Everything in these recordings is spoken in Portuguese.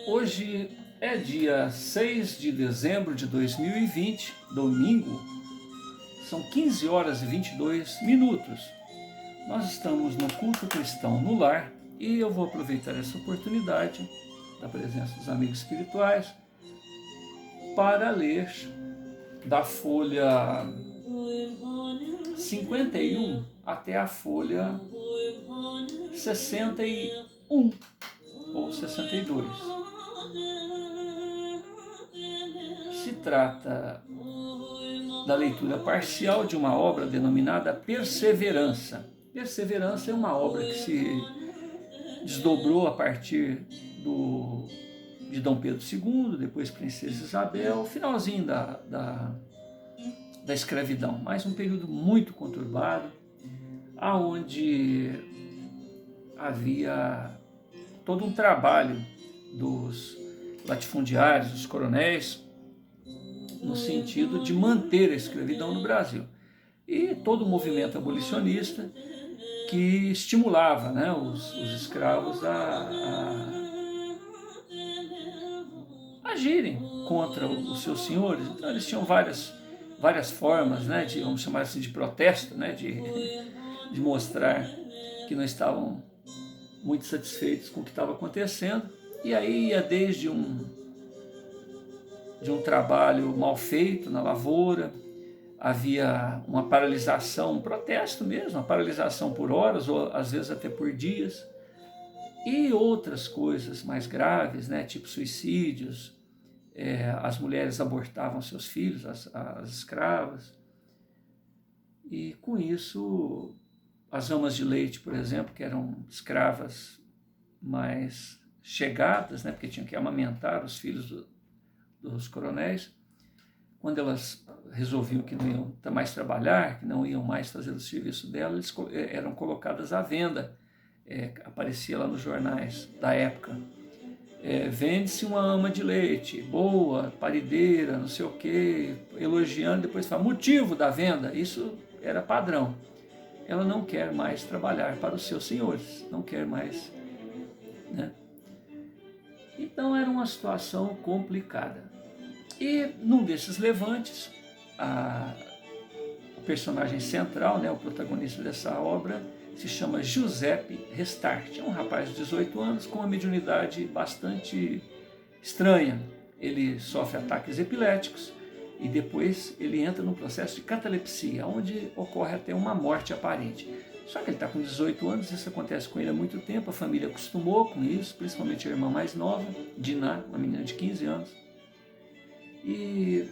Hoje é dia 6 de dezembro de 2020, domingo, são 15 horas e 22 minutos. Nós estamos no culto cristão no lar e eu vou aproveitar essa oportunidade da presença dos amigos espirituais para ler da folha 51 até a folha 61 ou 62. Se trata da leitura parcial de uma obra denominada Perseverança. Perseverança é uma obra que se desdobrou a partir de Dom Pedro II, depois Princesa Isabel, finalzinho da escravidão, mas um período muito conturbado, onde havia todo um trabalho dos latifundiários, dos coronéis, no sentido de manter a escravidão no Brasil. E todo o movimento abolicionista que estimulava, né, os escravos a agirem contra os seus senhores. Então eles tinham várias formas, né, de, vamos chamar assim, de protesto, né, de mostrar que não estavam muito satisfeitos com o que estava acontecendo. E aí ia desde um trabalho mal feito na lavoura, havia uma paralisação, um protesto mesmo, uma paralisação por horas ou às vezes até por dias, e outras coisas mais graves, né, tipo suicídios, as mulheres abortavam seus filhos, as escravas, e com isso as amas de leite, por exemplo, que eram escravas mais chegadas, né, porque tinham que amamentar os filhos dos coronéis, quando elas resolviam que não iam mais trabalhar, que não iam mais fazer o serviço delas, eram colocadas à venda. Aparecia lá nos jornais da época. Vende-se uma ama de leite, boa, parideira, não sei o quê, elogiando, depois fala, motivo da venda, isso era padrão. Ela não quer mais trabalhar para os seus senhores, não quer mais, né? Então era uma situação complicada. E num desses levantes, o personagem central, né, o protagonista dessa obra, se chama Giuseppe Restart. É um rapaz de 18 anos com uma mediunidade bastante estranha. Ele sofre ataques epiléticos e depois ele entra num processo de catalepsia, onde ocorre até uma morte aparente. Só que ele está com 18 anos, isso acontece com ele há muito tempo, a família acostumou com isso, principalmente a irmã mais nova, Diná, uma menina de 15 anos. E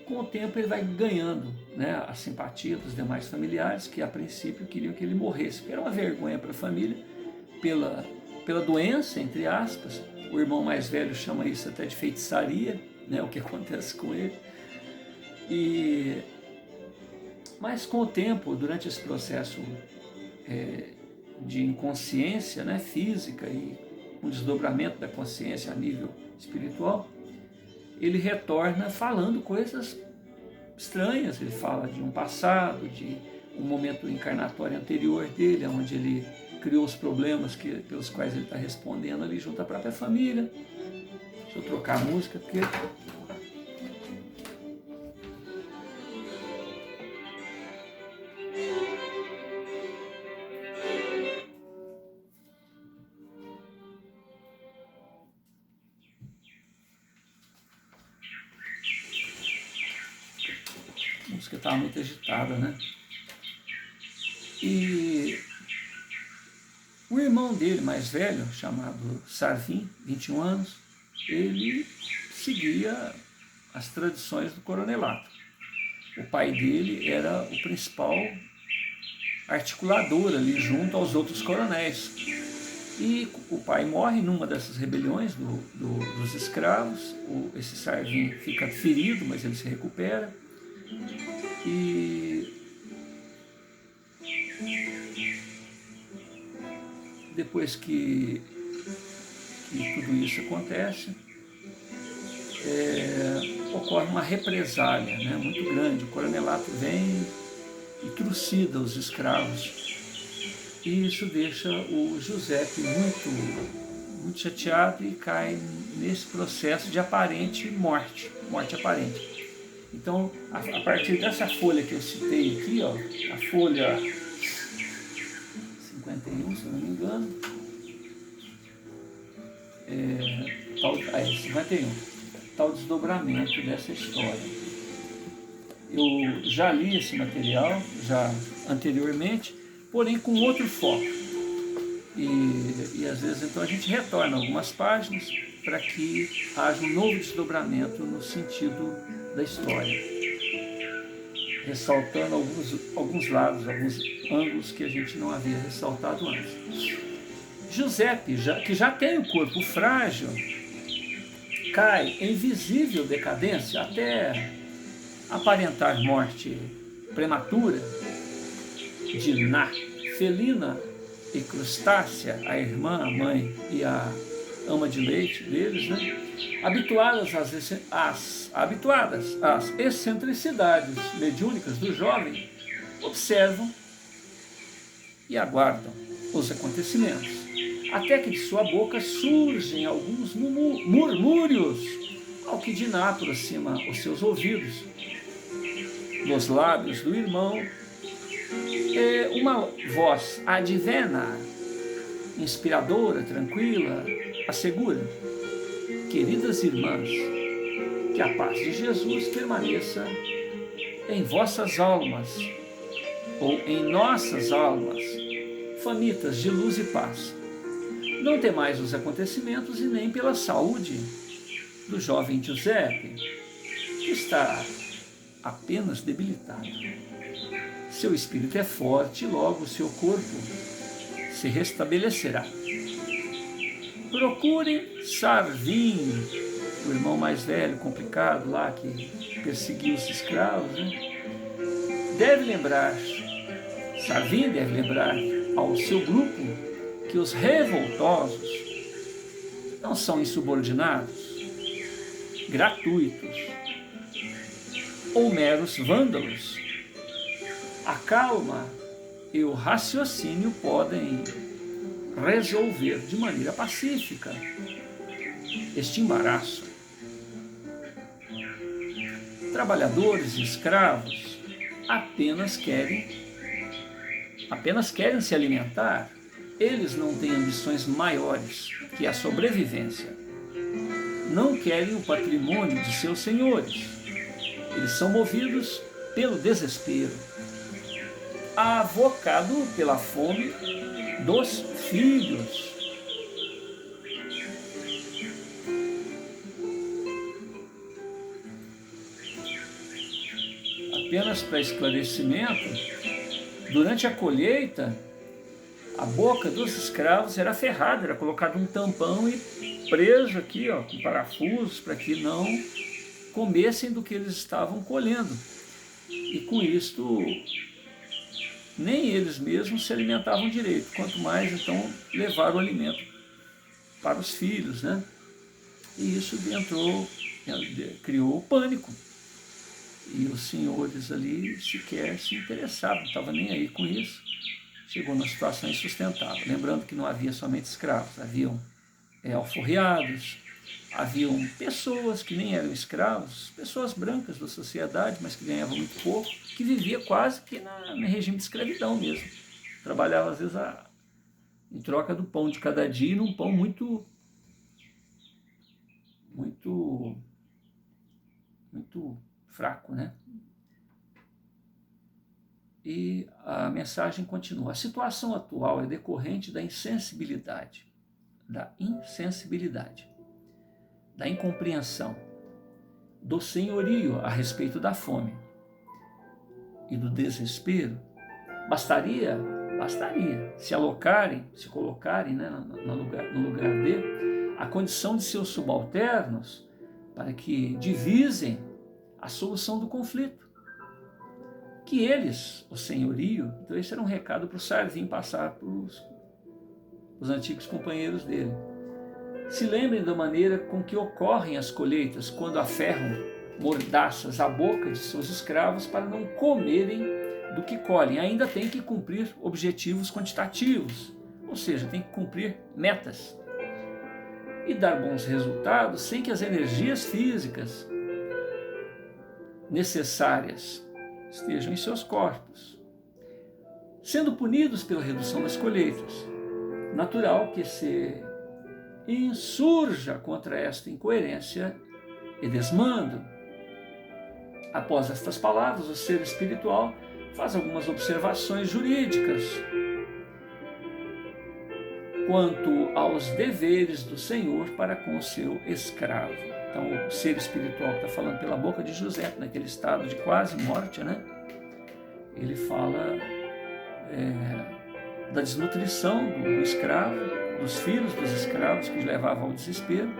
com o tempo ele vai ganhando, né, a simpatia dos demais familiares, que a princípio queriam que ele morresse, porque era uma vergonha para a família, pela doença, entre aspas. O irmão mais velho chama isso até de feitiçaria, né, o que acontece com ele. Mas com o tempo, durante esse processo de inconsciência, né, física e um desdobramento da consciência a nível espiritual, ele retorna falando coisas estranhas. Ele fala de um passado, de um momento encarnatório anterior dele, onde ele criou os problemas pelos quais ele está respondendo ali junto à própria família. Deixa eu trocar a música, porque... a música estava muito agitada, né? E o irmão dele, mais velho, chamado Sarvin, 21 anos, ele seguia as tradições do coronelato. O pai dele era o principal articulador ali junto aos outros coronéis. E o pai morre numa dessas rebeliões dos escravos. Esse Sarvin fica ferido, mas ele se recupera. E depois que tudo isso acontece, ocorre uma represália, né, muito grande. O coronelato vem e trucida os escravos. E isso deixa o Giuseppe muito chateado e cai nesse processo de aparente morte aparente. Então, a partir dessa folha que eu citei aqui, ó, a folha 51, se eu não me engano, 51, tal desdobramento dessa história. Eu já li esse material, já anteriormente, porém com outro foco. E às vezes então a gente retorna algumas páginas para que haja um novo desdobramento no sentido da história, ressaltando alguns lados, alguns ângulos que a gente não havia ressaltado antes. Giuseppe, que já tem o corpo frágil, cai em visível decadência até aparentar morte prematura. Diná, Felina e Crustácea, a irmã, a mãe e a ama de leite deles, né? habituadas às excentricidades mediúnicas do jovem, observam e aguardam os acontecimentos, até que de sua boca surgem alguns murmúrios, ao que Diná aproxima os seus ouvidos. Nos lábios do irmão, uma voz advena, inspiradora, tranquila, assegura: queridas irmãs, que a paz de Jesus permaneça em vossas almas, ou em nossas almas, famintas de luz e paz. Não temais os acontecimentos e nem pela saúde do jovem Giuseppe, que está apenas debilitado. Seu espírito é forte e logo seu corpo se restabelecerá. Procurem Sarvin, o irmão mais velho, complicado lá, que perseguiu os escravos, né? Sarvin deve lembrar ao seu grupo que os revoltosos não são insubordinados, gratuitos ou meros vândalos. A calma e o raciocínio podem resolver de maneira pacífica este embaraço. Trabalhadores e escravos apenas querem se alimentar. Eles não têm ambições maiores que a sobrevivência. Não querem o patrimônio de seus senhores. Eles são movidos pelo desespero, avocado pela fome dos filhos. Apenas para esclarecimento, durante a colheita, a boca dos escravos era ferrada, era colocado um tampão e preso aqui, ó, com parafusos, para que não comessem do que eles estavam colhendo. E com isto, nem eles mesmos se alimentavam direito, quanto mais então levar o alimento para os filhos, né? E isso criou o pânico. E os senhores ali sequer se interessavam, não estavam nem aí com isso. Chegou numa situação insustentável. Lembrando que não havia somente escravos, haviam alforriados, haviam pessoas que nem eram escravos, pessoas brancas da sociedade, mas que ganhavam muito pouco, que vivia quase que no regime de escravidão mesmo. Trabalhava às vezes em troca do pão de cada dia, num pão muito fraco, né? E a mensagem continua. A situação atual é decorrente da insensibilidade, da incompreensão, do senhorio a respeito da fome e do desespero. Bastaria se colocarem, né, no lugar dele, a condição de seus subalternos para que divisem a solução do conflito. Que eles, o senhorio, então esse era um recado para o Sarvin passar para os antigos companheiros dele. Se lembrem da maneira com que ocorrem as colheitas, quando aferram mordaças à boca de seus escravos para não comerem do que colhem. Ainda tem que cumprir objetivos quantitativos, ou seja, tem que cumprir metas. e dar bons resultados sem que as energias físicas necessárias estejam em seus corpos, sendo punidos pela redução das colheitas. Natural que se insurja contra esta incoerência e desmando. Após estas palavras, o ser espiritual faz algumas observações jurídicas quanto aos deveres do Senhor para com o seu escravo. Então, o ser espiritual que está falando pela boca de José, naquele estado de quase morte, né? Ele fala da desnutrição do escravo, dos filhos dos escravos, que levavam ao desespero.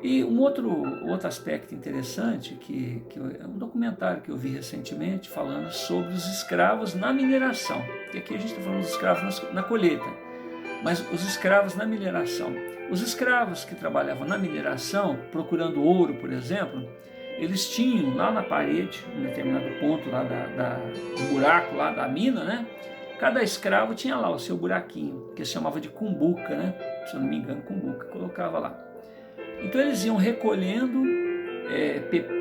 E um outro aspecto interessante, que é um documentário que eu vi recentemente, falando sobre os escravos na mineração. Porque aqui a gente está falando dos escravos na colheita, mas os escravos na mineração. Os escravos que trabalhavam na mineração, procurando ouro, por exemplo, eles tinham lá na parede, em determinado ponto lá do buraco lá da mina, né? Cada escravo tinha lá o seu buraquinho, que se chamava de cumbuca, né? Se eu não me engano, cumbuca, colocava lá. Então eles iam recolhendo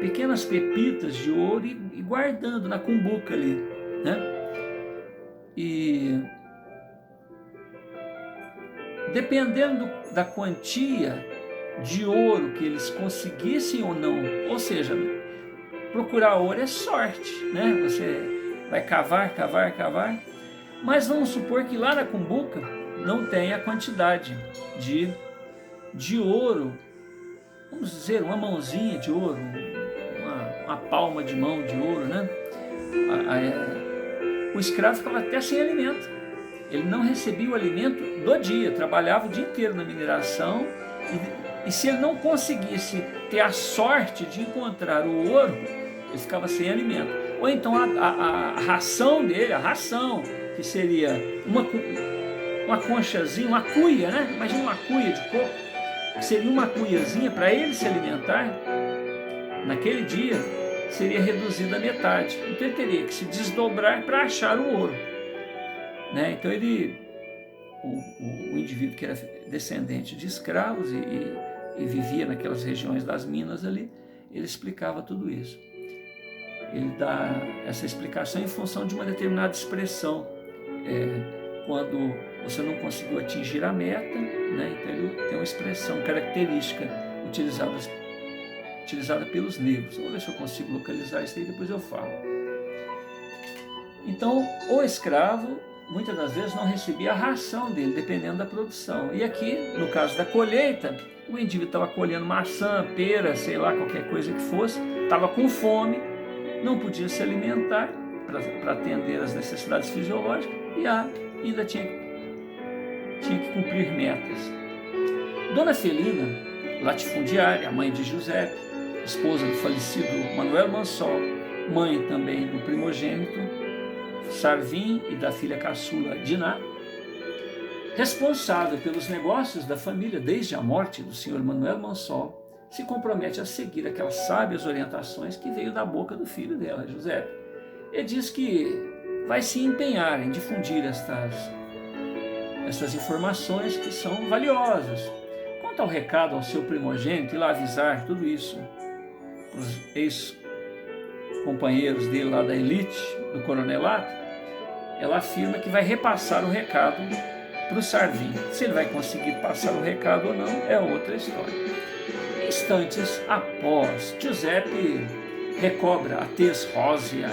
pequenas pepitas de ouro e guardando na cumbuca ali, né? E dependendo da quantia de ouro que eles conseguissem ou não, ou seja, procurar ouro é sorte, né? Você vai cavar, mas vamos supor que lá na cumbuca não tenha a quantidade de ouro, vamos dizer, uma mãozinha de ouro, uma palma de mão de ouro, né? O escravo ficava até sem alimento. Ele não recebia o alimento do dia, trabalhava o dia inteiro na mineração e se ele não conseguisse ter a sorte de encontrar o ouro, ele ficava sem alimento. Ou então a ração dele, que seria uma conchazinha, uma cuia, né? Imagina uma cuia de coco, que seria uma cuiazinha para ele se alimentar, naquele dia seria reduzida à metade. Então ele teria que se desdobrar para achar o ouro, né? Então o indivíduo que era descendente de escravos e vivia naquelas regiões das minas ali, ele explicava tudo isso. Ele dá essa explicação em função de uma determinada expressão. Quando você não conseguiu atingir a meta, né? Então ele tem uma expressão característica utilizada pelos negros. Vou ver se eu consigo localizar isso aí, depois eu falo. Então, o escravo, muitas das vezes, não recebia a ração dele, dependendo da produção. E aqui, no caso da colheita, o indivíduo estava colhendo maçã, pera, sei lá, qualquer coisa que fosse, estava com fome, não podia se alimentar para atender às necessidades fisiológicas e ainda tinha que cumprir metas. Dona Felina, latifundiária, a mãe de José, esposa do falecido Manuel Mansol, mãe também do primogênito Sarvim e da filha caçula Diná, responsável pelos negócios da família desde a morte do senhor Manuel Mansol, se compromete a seguir aquelas sábias orientações que veio da boca do filho dela, José. Ele diz que vai se empenhar em difundir estas informações que são valiosas. Quanto ao recado ao seu primogênito, e lá avisar tudo isso para os ex-companheiros dele lá da elite, do coronelato, ela afirma que vai repassar o recado para o Sarvim. Se ele vai conseguir passar o recado ou não, é outra história. Instantes após, Giuseppe recobra a tez rósea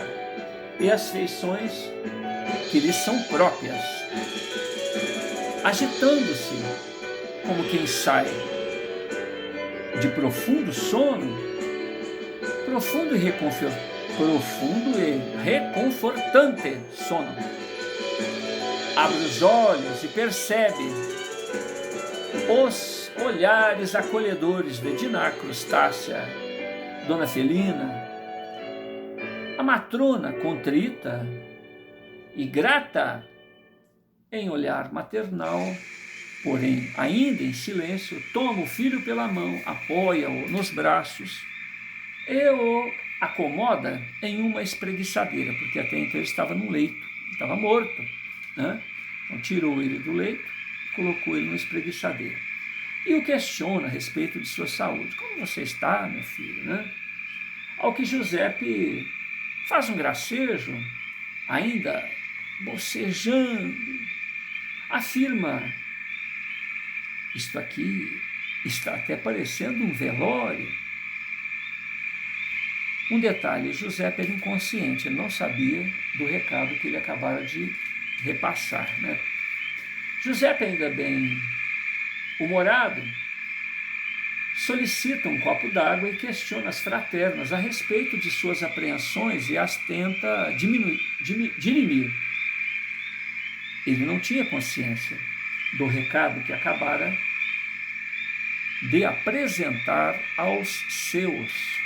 e as feições que lhe são próprias, agitando-se como quem sai de profundo sono, profundo e reconfortante sono. Abre os olhos e percebe os olhares acolhedores de Diná Crustácea, Dona Felina, a matrona contrita e grata em olhar maternal, porém ainda em silêncio, toma o filho pela mão, apoia-o nos braços e o acomoda em uma espreguiçadeira, porque até então ele estava no leito, ele estava morto, né? Então tirou ele do leito e colocou ele numa espreguiçadeira. e o questiona a respeito de sua saúde. Como você está, meu filho, né? Ao que Giuseppe faz um gracejo, ainda bocejando, afirma: isto aqui está até parecendo um velório. Um detalhe, Giuseppe era inconsciente, ele não sabia do recado que ele acabara de repassar, né? Giuseppe, ainda bem humorado, solicita um copo d'água e questiona as fraternas a respeito de suas apreensões e as tenta dirimir. Ele não tinha consciência do recado que acabara de apresentar aos seus.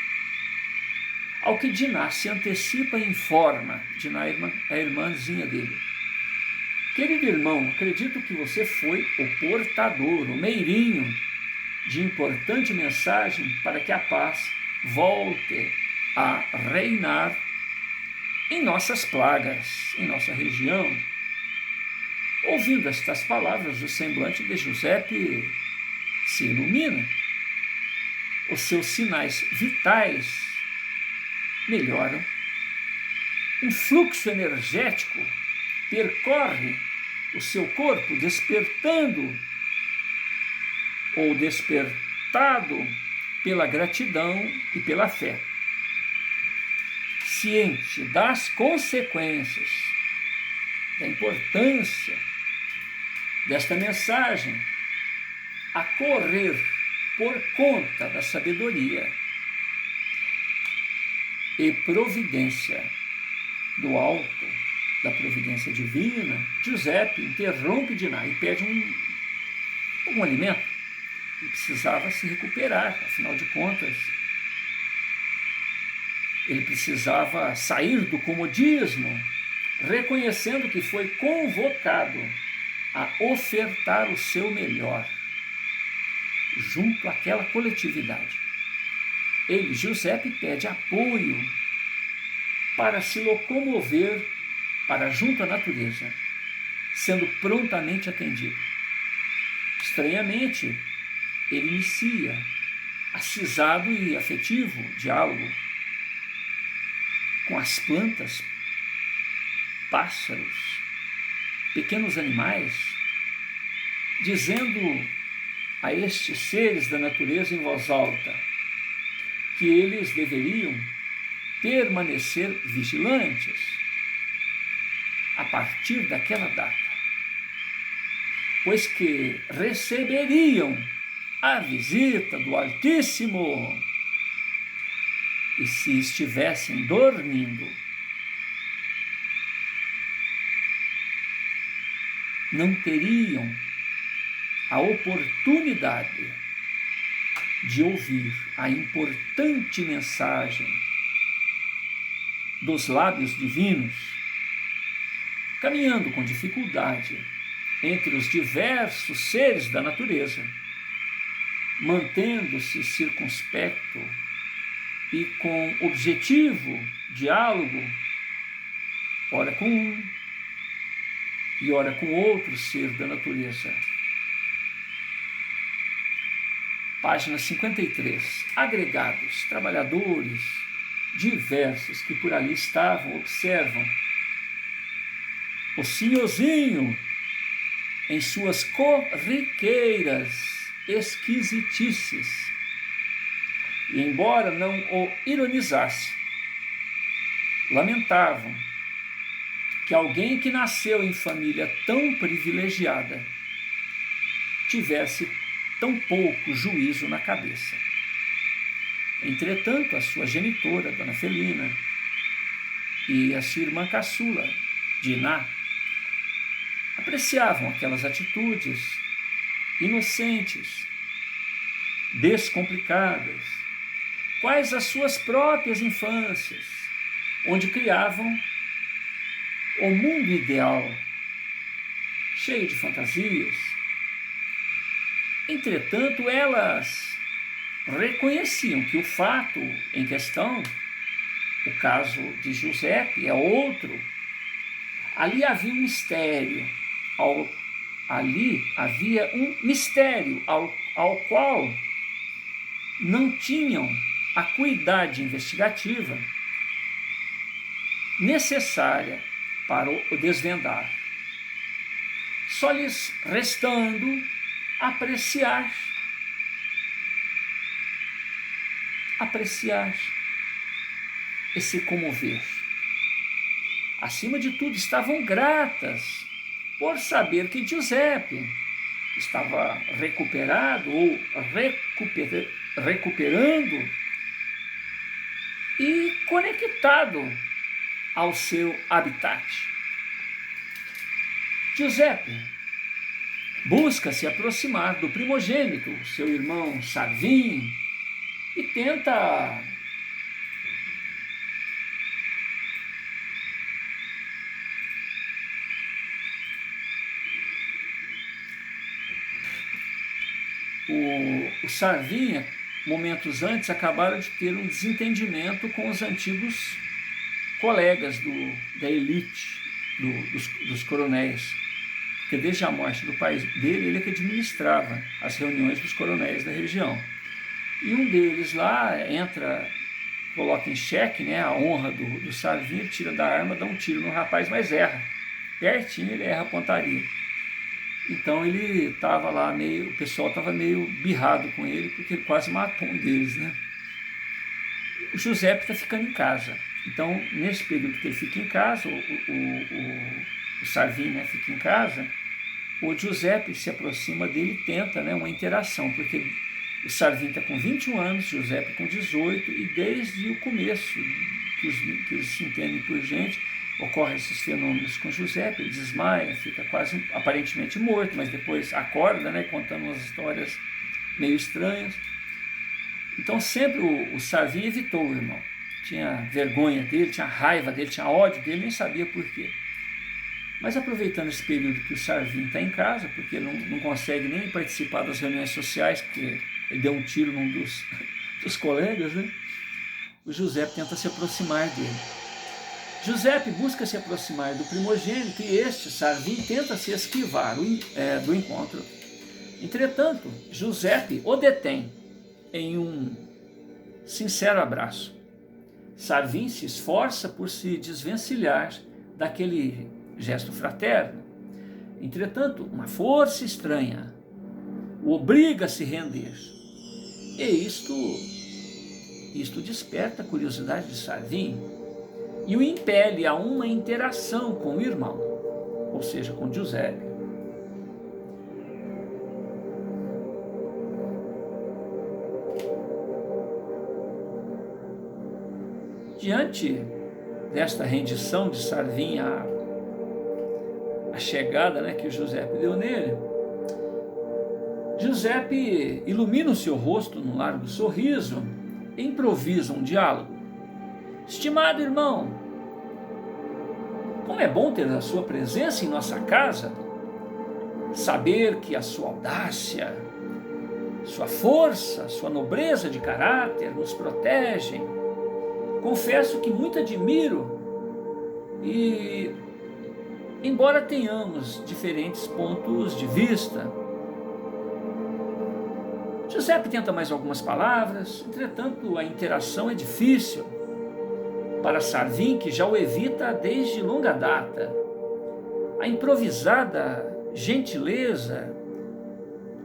Ao que Diná se antecipa e informa, Diná, a irmãzinha dele: querido irmão, acredito que você foi o portador, o meirinho de importante mensagem para que a paz volte a reinar em nossas plagas, em nossa região. Ouvindo estas palavras, o semblante de Giuseppe se ilumina. Os seus sinais vitais melhoram. Um fluxo energético percorre o seu corpo, despertado pela gratidão e pela fé. Ciente das consequências, da importância desta mensagem, a correr por conta da sabedoria e providência do alto, da providência divina, Giuseppe interrompe Diná e pede um alimento. Ele precisava se recuperar, afinal de contas, ele precisava sair do comodismo, reconhecendo que foi convocado a ofertar o seu melhor junto àquela coletividade. Ele, Giuseppe, pede apoio para se locomover para junto à natureza, sendo prontamente atendido. Estranhamente, ele inicia acisado e afetivo diálogo com as plantas, pássaros, pequenos animais, dizendo a estes seres da natureza em voz alta que eles deveriam permanecer vigilantes a partir daquela data, pois que receberiam a visita do Altíssimo, e se estivessem dormindo, não teriam a oportunidade de ouvir a importante mensagem dos lábios divinos, caminhando com dificuldade entre os diversos seres da natureza, mantendo-se circunspecto e com objetivo diálogo, ora com um e ora com outro ser da natureza. Página 53. Agregados, trabalhadores diversos que por ali estavam, observam o senhorzinho em suas corriqueiras esquisitices, e embora não o ironizasse, lamentavam que alguém que nasceu em família tão privilegiada tivesse tão pouco juízo na cabeça. Entretanto, a sua genitora, Dona Felina, e a sua irmã caçula, Diná, apreciavam aquelas atitudes inocentes, descomplicadas, quais as suas próprias infâncias, onde criavam o mundo ideal, cheio de fantasias. Entretanto, elas reconheciam que o fato em questão, o caso de Giuseppe é outro, ali havia um mistério ao ali havia um mistério ao qual não tinham a acuidade investigativa necessária para o desvendar, só lhes restando apreciar e se comover. Acima de tudo, estavam gratas por saber que Giuseppe estava recuperado ou recuperando e conectado ao seu habitat. Giuseppe busca se aproximar do primogênito, seu irmão Sarvin, e tenta o Sarvin, momentos antes, acabaram de ter um desentendimento com os antigos colegas da elite, dos coronéis, porque desde a morte do pai dele, ele é que administrava as reuniões dos coronéis da região. E um deles lá coloca em xeque, né, a honra do Sarvin, ele tira da arma, dá um tiro no rapaz, mas erra. Pertinho ele erra a pontaria. Então ele estava lá o pessoal estava meio birrado com ele, porque ele quase matou um deles, né? O Giuseppe está ficando em casa. Então, nesse período que ele fica em casa, o Sarvin, né, fica em casa, o Giuseppe se aproxima dele e tenta, né, uma interação, porque o Sarvin está com 21 anos, o Giuseppe com 18, e desde o começo, que eles se entendem por gente, ocorrem esses fenômenos com Giuseppe, ele desmaia, fica quase aparentemente morto, mas depois acorda, né, contando umas histórias meio estranhas. Então sempre o Sarvin evitou o irmão. Tinha vergonha dele, tinha raiva dele, tinha ódio dele, nem sabia por quê. Mas aproveitando esse período que o Sarvin está em casa, porque ele não consegue nem participar das reuniões sociais, porque ele deu um tiro num dos colegas, né? O Giuseppe tenta se aproximar dele. Giuseppe busca se aproximar do primogênito e este, Sarvin, tenta se esquivar do encontro. Entretanto, Giuseppe o detém em um sincero abraço. Sarvin se esforça por se desvencilhar daquele gesto fraterno. Entretanto, uma força estranha o obriga a se render. E isto desperta a curiosidade de Sarvin e o impele a uma interação com o irmão, ou seja, com Giuseppe. Diante desta rendição de Sarvin a chegada, né, que o Giuseppe deu nele, Giuseppe ilumina o seu rosto num largo sorriso e improvisa um diálogo. Estimado irmão, como é bom ter a sua presença em nossa casa, saber que a sua audácia, sua força, sua nobreza de caráter nos protegem. Confesso que muito admiro e, embora tenhamos diferentes pontos de vista, Giuseppe tenta mais algumas palavras, entretanto a interação é difícil para Sarvin, que já o evita desde longa data. A improvisada gentileza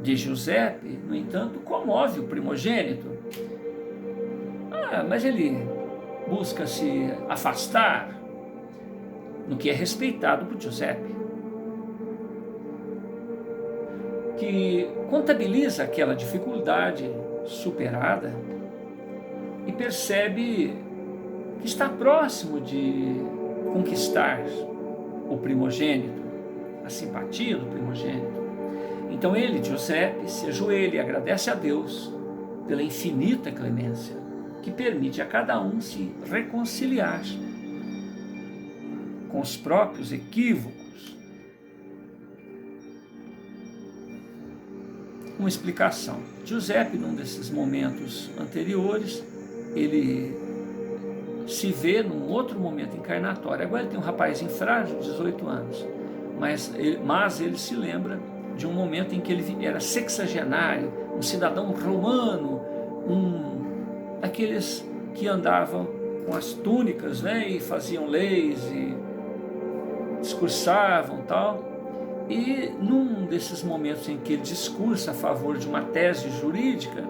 de Giuseppe, no entanto, comove o primogênito. Mas ele busca se afastar no que é respeitado por Giuseppe, que contabiliza aquela dificuldade superada e percebe que está próximo de conquistar o primogênito, a simpatia do primogênito. Então ele, Giuseppe, se ajoelha e agradece a Deus pela infinita clemência que permite a cada um se reconciliar com os próprios equívocos. Uma explicação. Giuseppe, num desses momentos anteriores, ele se vê num outro momento encarnatório. Agora ele tem um rapazinho frágil, 18 anos. mas ele se lembra de um momento em que ele era sexagenário, um cidadão romano, daqueles que andavam com as túnicas, né, e faziam leis e discursavam tal. E num desses momentos em que ele discursa a favor de uma tese jurídica,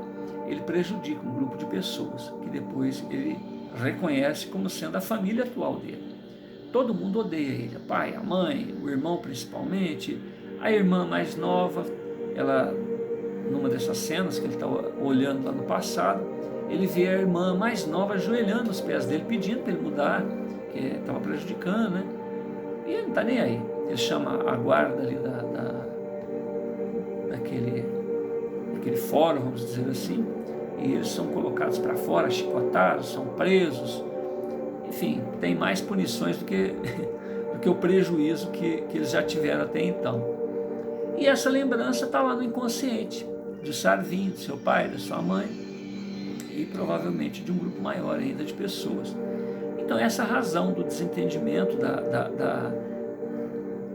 ele prejudica um grupo de pessoas que depois ele reconhece como sendo a família atual dele. Todo mundo odeia ele, o pai, a mãe, o irmão principalmente, a irmã mais nova. Ela, numa dessas cenas que ele está olhando lá no passado, ele vê a irmã mais nova ajoelhando aos pés dele, pedindo para ele mudar, que estava prejudicando, né? E ele não está nem aí. Ele chama a guarda ali daquele fórum, vamos dizer assim, e eles são colocados para fora, chicotados, são presos. Enfim, tem mais punições do que o prejuízo que eles já tiveram até então. E essa lembrança está lá no inconsciente de Sarvinho, do seu pai, da sua mãe, e provavelmente de um grupo maior ainda de pessoas. Então essa razão do desentendimento, da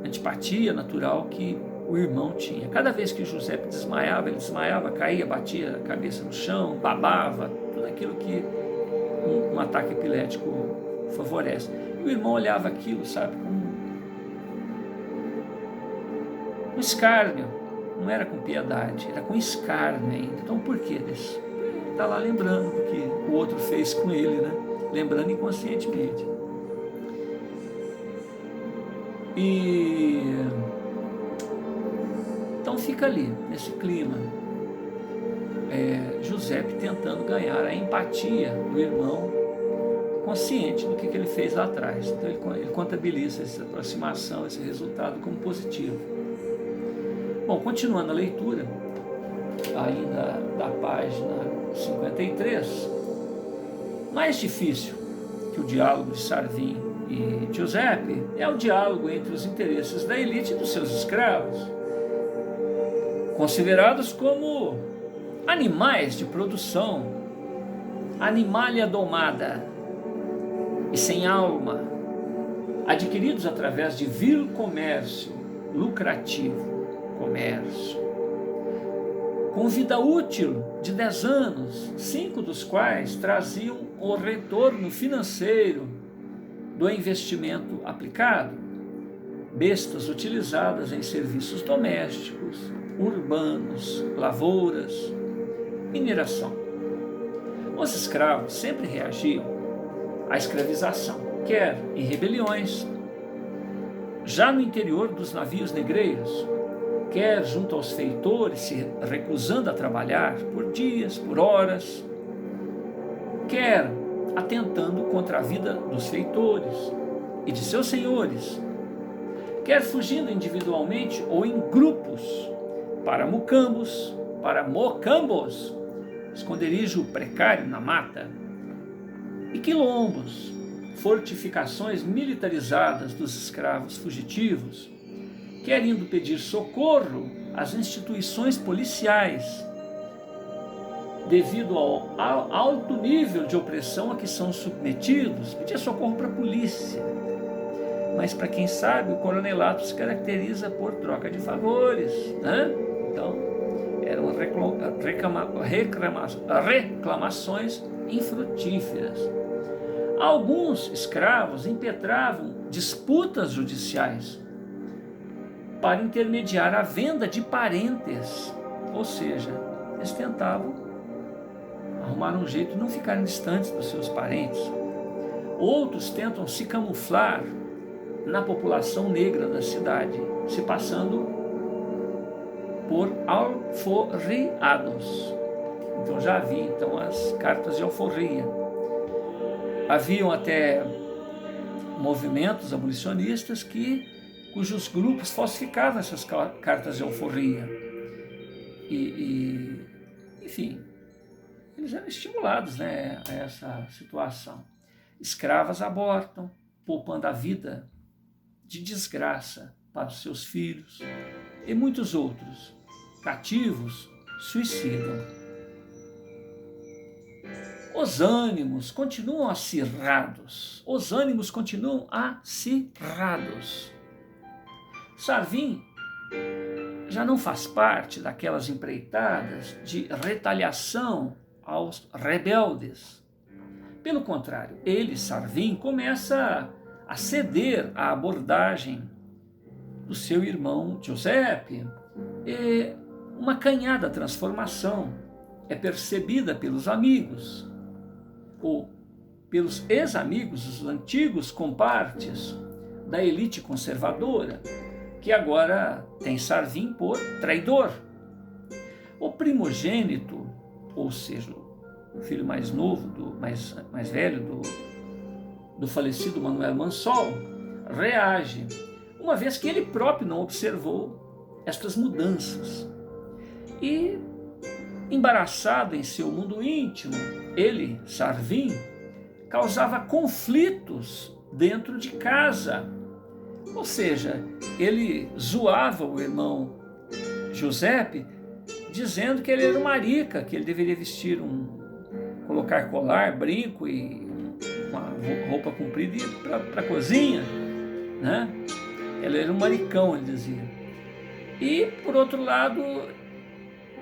antipatia natural que o irmão tinha. Cada vez que Giuseppe desmaiava, ele desmaiava, caía, batia a cabeça no chão, babava, tudo aquilo que um ataque epilético favorece. E o irmão olhava aquilo, sabe, com um escárnio. Não era com piedade, era com escárnio ainda. Então por que isso? Ele está lá lembrando do que o outro fez com ele, né? Lembrando inconscientemente. E então fica ali, nesse clima, Giuseppe tentando ganhar a empatia do irmão, consciente do que ele fez lá atrás. Então ele contabiliza essa aproximação, esse resultado como positivo. Bom, continuando a leitura, ainda da página 53, mais difícil que o diálogo de Sarvinho e Giuseppe é o diálogo entre os interesses da elite e dos seus escravos, considerados como animais de produção, animalia domada e sem alma, adquiridos através de vil comércio, lucrativo comércio, com vida útil de 10 anos, 5 dos quais traziam o retorno financeiro do investimento aplicado, bestas utilizadas em serviços domésticos, urbanos, lavouras, mineração. Os escravos sempre reagiam à escravização, quer em rebeliões, já no interior dos navios negreiros, quer junto aos feitores, se recusando a trabalhar por dias, por horas, quer atentando contra a vida dos feitores e de seus senhores, quer fugindo individualmente ou em grupos para mocambos, esconderijo precário na mata, e quilombos, fortificações militarizadas dos escravos fugitivos, quer indo pedir socorro às instituições policiais, devido ao alto nível de opressão a que são submetidos, pedir socorro para a polícia. Mas para quem sabe, o coronelato se caracteriza por troca de favores, né? Então, eram reclamações infrutíferas. Alguns escravos impetravam disputas judiciais para intermediar a venda de parentes, ou seja, eles tentavam arrumar um jeito de não ficarem distantes dos seus parentes. Outros tentam se camuflar na população negra da cidade, se passando por alforriados. Então já havia as cartas de alforria. Haviam até movimentos abolicionistas cujos grupos falsificavam essas cartas de alforria. Enfim, eles eram estimulados, né, a essa situação. Escravas abortam, poupando a vida de desgraça para os seus filhos, e muitos outros cativos suicidam. Os ânimos continuam acirrados. Sarvim já não faz parte daquelas empreitadas de retaliação aos rebeldes. Pelo contrário, ele, Sarvim, começa a ceder à abordagem do seu irmão Giuseppe. E uma canhada transformação é percebida pelos amigos, ou pelos ex-amigos, os antigos compartes da elite conservadora, que agora tem Sarvim por traidor. O primogênito, ou seja, o filho mais novo, mais velho do falecido Manuel Mansol, reage, uma vez que ele próprio não observou estas mudanças. E, embaraçado em seu mundo íntimo, ele, Sarvim, causava conflitos dentro de casa. Ou seja, ele zoava o irmão Giuseppe, dizendo que ele era uma marica, que ele deveria vestir colocar colar, brinco e uma roupa comprida e ir para a cozinha, né? Ele era um maricão, ele dizia. E, por outro lado,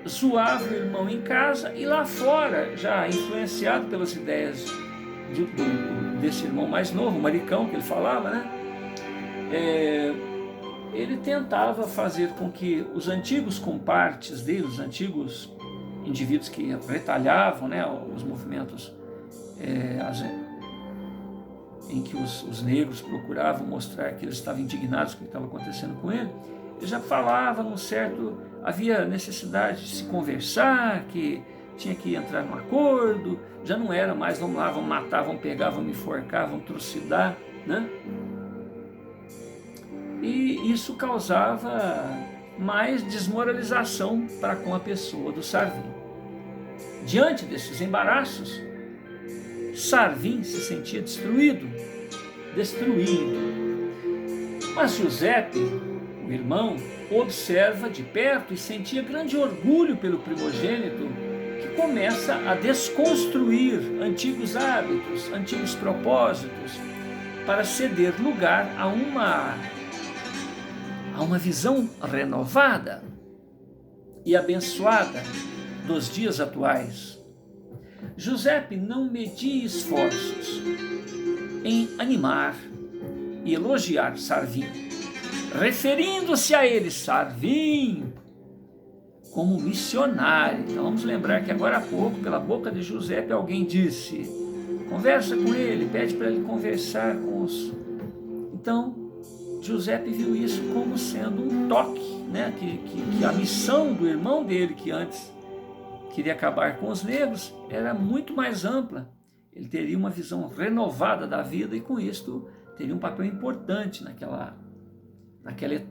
zoava o irmão em casa e lá fora, já influenciado pelas ideias desse irmão mais novo, o maricão que ele falava, né? Ele tentava fazer com que os antigos compartes dele, os antigos indivíduos que retalhavam, né, os movimentos em que os negros procuravam mostrar que eles estavam indignados com o que estava acontecendo com ele, ele já falava havia necessidade de se conversar, que tinha que entrar num acordo, já não era mais, vamos lá, vamos matar, vamos pegar, vamos enforcar, vamos trucidar, né? E isso causava mais desmoralização para com a pessoa do Sarvim. Diante desses embaraços, Sarvim se sentia destruído. Mas Giuseppe, o irmão, observa de perto e sentia grande orgulho pelo primogênito, que começa a desconstruir antigos hábitos, antigos propósitos, para ceder lugar a uma visão renovada e abençoada dos dias atuais. Giuseppe não media esforços em animar e elogiar Sarvim, referindo-se a ele, Sarvim, como missionário. Então vamos lembrar que agora há pouco, pela boca de Giuseppe, alguém disse, conversa com ele, pede para ele conversar com os... Então, Giuseppe viu isso como sendo um toque, né? que a missão do irmão dele, que antes queria acabar com os negros, era muito mais ampla. Ele teria uma visão renovada da vida e, com isso, teria um papel importante naquela